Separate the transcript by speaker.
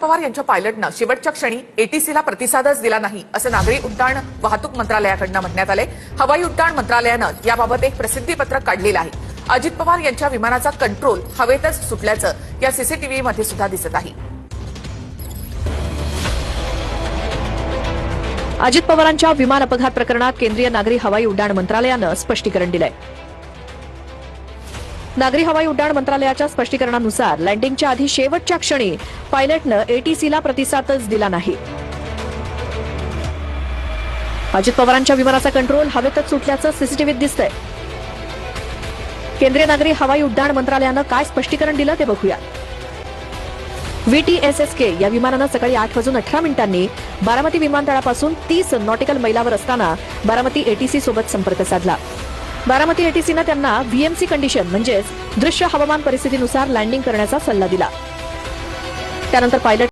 Speaker 1: पवार यांच्या पायलटनं शेवटच्या क्षणी एटीसीला प्रतिसादच दिला नाही असं नागरी उड्डाण वाहतूक मंत्रालयाकडून म्हणण्यात आलंय। हवाई उड्डाण मंत्रालयानं याबाबत एक प्रसिद्धीपत्रक काढलेलं आहे। अजित पवार यांच्या विमानाचा कंट्रोल हवेतच सुटल्याचं या सीसीटीव्हीमध्ये सुद्धा दिसत आहे।
Speaker 2: अजित पवारांच्या विमान अपघात प्रकरणात केंद्रीय नागरी हवाई उड्डाण मंत्रालयानं स्पष्टीकरण दिलंय। नागरी हवाई उड्डाण मंत्रालयाच्या स्पष्टीकरणानुसार लँडिंगच्या आधी शेवटच्या क्षणी पायलटनं एटीसीला प्रतिसादच दिला नाही। अजित पवारांच्या विमानाचा कंट्रोल हवेतच सुटल्याचं सीसीटीव्हीत दिसतंय। केंद्रीय नागरी हवाई उड्डाण मंत्रालयानं काय स्पष्टीकरण दिलं ते बघूया। VTSSK या विमानानं सकाळी 8:18 बारामती विमानतळापासून 30 नॉटिकल मैलावर असताना बारामती एटीसी सोबत संपर्क साधला। बारामती एटीसीनं त्यांना VMC कंडिशन म्हणजेच दृश्य हवामान परिस्थितीनुसार लँडिंग करण्याचा सल्ला दिला। त्यानंतर पायलट